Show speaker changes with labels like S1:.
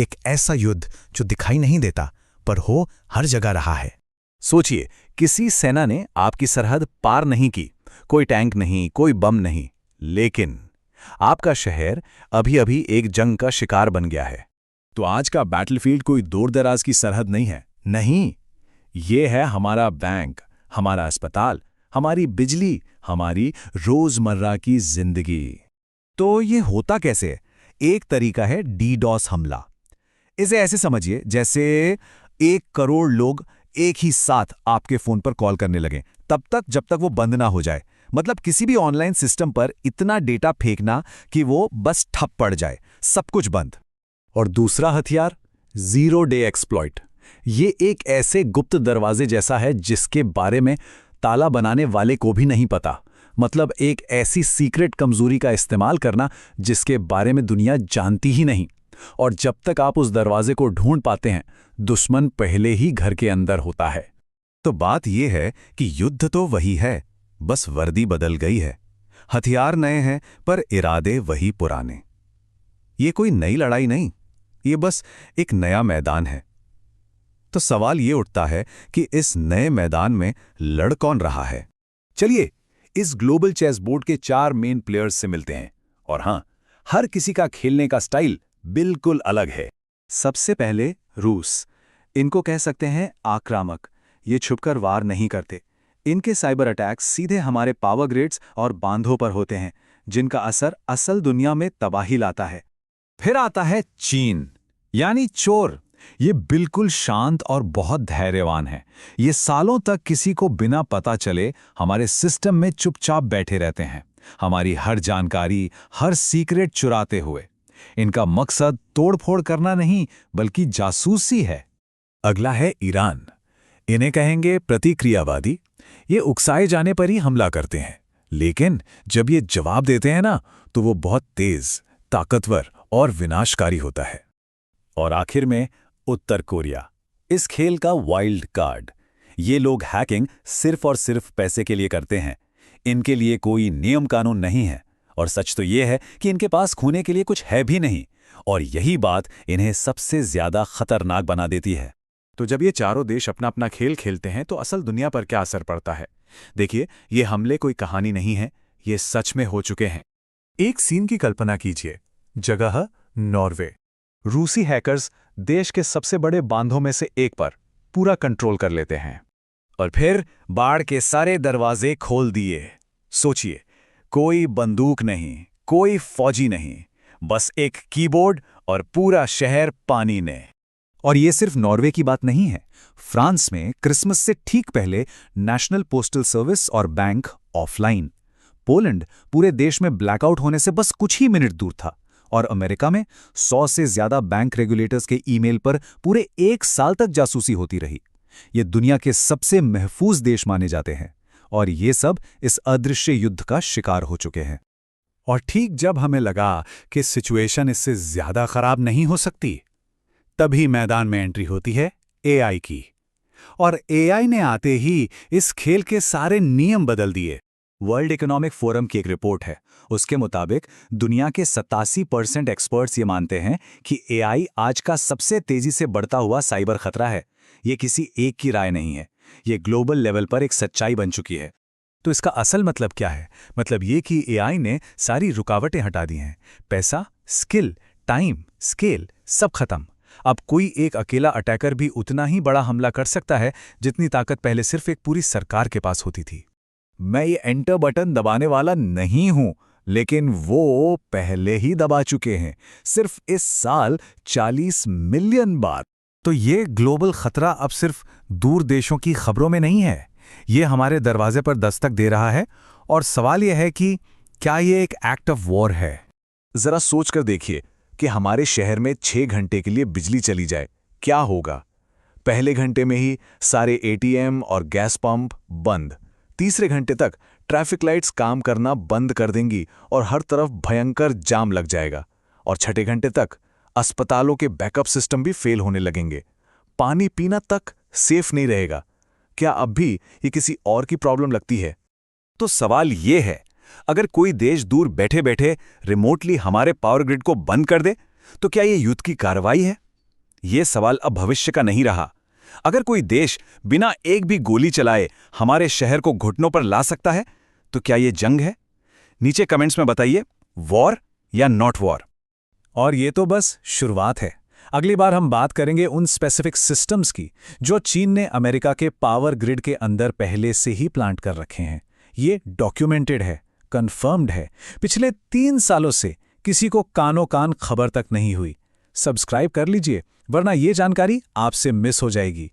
S1: एक ऐसा युद्ध जो दिखाई नहीं देता पर हो हर जगह रहा है।
S2: सोचिए, किसी सेना ने आपकी सरहद पार नहीं की, कोई टैंक नहीं, कोई बम नहीं, लेकिन आपका शहर अभी अभी एक जंग का शिकार बन गया है। तो आज का बैटलफील्ड कोई दूर दराज की सरहद नहीं है। नहीं, ये है हमारा बैंक, हमारा अस्पताल, हमारी बिजली, हमारी रोजमर्रा की जिंदगी। तो ये होता कैसे? एक तरीका है डीडॉस हमला। इसे ऐसे समझिए जैसे 1 करोड़ लोग एक ही साथ आपके फोन पर कॉल करने लगें, तब तक जब तक वो बंद ना हो जाए। मतलब किसी भी ऑनलाइन सिस्टम पर इतना डेटा फेंकना कि वो बस ठप पड़ जाए, सब कुछ बंद। और दूसरा हथियार, जीरो डे एक्सप्लॉइट। ये एक ऐसे गुप्त दरवाजे जैसा है जिसके बारे में ताला बनाने वाले को भी नहीं पता। मतलब एक ऐसी सीक्रेट कमजोरी का इस्तेमाल करना जिसके बारे में दुनिया जानती ही नहीं। और जब तक आप उस दरवाजे को ढूंढ पाते हैं, दुश्मन पहले ही घर के अंदर होता है।
S3: तो बात यह है कि युद्ध तो वही है, बस वर्दी बदल गई है। हथियार नए हैं पर इरादे वही पुराने। ये कोई नई लड़ाई नहीं, ये बस एक नया मैदान है। तो सवाल ये उठता है कि इस नए मैदान में लड़ कौन रहा है?
S2: चलिए इस ग्लोबल चेस बोर्ड के 4 मेन प्लेयर्स से मिलते हैं। और हां, हर किसी का खेलने का स्टाइल बिल्कुल अलग है। सबसे पहले रूस। इनको कह सकते हैं आक्रामक। ये छुपकर वार नहीं करते। इनके साइबर अटैक्स सीधे हमारे पावर ग्रिड्स और बांधों पर होते हैं, जिनका असर असल दुनिया में तबाही लाता है। फिर आता है चीन, यानी चोर। ये बिल्कुल शांत और बहुत धैर्यवान है। ये सालों तक किसी को बिना पता चले हमारे सिस्टम में चुपचाप बैठे रहते हैं, हमारी हर जानकारी, हर सीक्रेट चुराते हुए। इनका मकसद तोड़फोड़ करना नहीं, बल्कि जासूसी है।
S3: अगला है ईरान। इन्हें कहेंगे प्रतिक्रियावादी। ये उकसाए जाने पर ही हमला करते हैं, लेकिन जब ये जवाब देते हैं ना, तो वो बहुत तेज, ताकतवर और विनाशकारी होता है।
S2: और आखिर में उत्तर कोरिया, इस खेल का वाइल्ड कार्ड। ये लोग हैकिंग सिर्फ और सिर्फ पैसे के लिए करते हैं। इनके लिए कोई नियम कानून नहीं है, और सच तो ये है कि इनके पास खोने के लिए कुछ है भी नहीं। और यही बात इन्हें सबसे ज्यादा खतरनाक बना देती है।
S4: तो जब ये चारों देश अपना अपना खेल खेलते हैं तो असल दुनिया पर क्या असर पड़ता है? देखिए, ये हमले कोई कहानी नहीं है, ये सच में हो चुके हैं। एक सीन की कल्पना कीजिए। जगह नॉर्वे। रूसी हैकर्स देश के सबसे बड़े बांधों में से एक पर पूरा कंट्रोल कर लेते हैं।
S2: और फिर बाढ़ के सारे दरवाजे खोल दिए। सोचिए, कोई बंदूक नहीं, कोई फौजी नहीं, बस एक कीबोर्ड और पूरा शहर पानी ने।
S3: और ये सिर्फ नॉर्वे की बात नहीं है। फ्रांस में क्रिसमस से ठीक पहले नेशनल पोस्टल सर्विस और बैंक ऑफलाइन। पोलैंड पूरे देश में ब्लैकआउट होने से बस कुछ ही मिनट दूर था। और अमेरिका में 100 से ज्यादा बैंक रेगुलेटर्स के ईमेल पर पूरे 1 साल तक जासूसी होती रही। ये दुनिया के सबसे महफूज देश माने जाते हैं, और ये सब इस अदृश्य युद्ध का शिकार हो चुके हैं।
S4: और ठीक जब हमें लगा कि सिचुएशन इससे ज्यादा खराब नहीं हो सकती, तभी मैदान में एंट्री होती है एआई की। और एआई ने आते ही इस खेल के सारे नियम बदल दिए।
S2: वर्ल्ड इकोनॉमिक फोरम की एक रिपोर्ट है। उसके मुताबिक दुनिया के 87% एक्सपर्ट्स ये मानते हैं कि एआई आज का सबसे तेजी से बढ़ता हुआ साइबर खतरा है। ये किसी एक की राय नहीं है, ये ग्लोबल लेवल पर एक सच्चाई बन चुकी है।
S4: तो इसका असल मतलब क्या है? मतलब ये कि एआई ने सारी रुकावटें हटा दी हैं। पैसा, स्किल, टाइम, स्केल सब खत्म। अब कोई एक अकेला अटैकर भी उतना ही बड़ा हमला कर सकता है जितनी ताकत पहले सिर्फ एक पूरी सरकार के पास होती थी।
S2: मैं ये एंटर बटन दबाने वाला नहीं हूं, लेकिन वो पहले ही दबा चुके हैं, सिर्फ इस साल 40 मिलियन बार।
S4: तो ये ग्लोबल खतरा अब सिर्फ दूर देशों की खबरों में नहीं है, ये हमारे दरवाजे पर दस्तक दे रहा है। और सवाल यह है कि क्या ये एक एक्ट ऑफ वॉर है?
S2: जरा सोचकर देखिए कि हमारे शहर में 6 घंटे के लिए बिजली चली जाए, क्या होगा? पहले घंटे में ही सारे एटीएम और गैस पंप बंद। तीसरे घंटे तक ट्रैफिक लाइट्स काम करना बंद कर देंगी और हर तरफ भयंकर जाम लग जाएगा। और छठे घंटे तक अस्पतालों के बैकअप सिस्टम भी फेल होने लगेंगे। पानी पीना तक सेफ नहीं रहेगा। क्या अब भी ये किसी और की प्रॉब्लम लगती है? तो सवाल ये है, अगर कोई देश दूर बैठे बैठे रिमोटली हमारे पावर ग्रिड को बंद कर दे, तो क्या ये युद्ध की कार्रवाई है ये सवाल अब भविष्य का नहीं रहा। अगर कोई देश बिना एक भी गोली चलाए हमारे शहर को घुटनों पर ला सकता है, तो क्या ये जंग है? नीचे कमेंट्स में बताइए, वॉर या नॉट वॉर।
S3: और ये तो बस शुरुआत है। अगली बार हम बात करेंगे उन स्पेसिफिक सिस्टम्स की जो चीन ने अमेरिका के पावर ग्रिड के अंदर पहले से ही प्लांट कर रखे हैं। ये डॉक्यूमेंटेड है, कंफर्म्ड है। पिछले 3 सालों से किसी को कानो कान खबर तक नहीं हुई। सब्सक्राइब कर लीजिए, वरना ये जानकारी आपसे मिस हो जाएगी।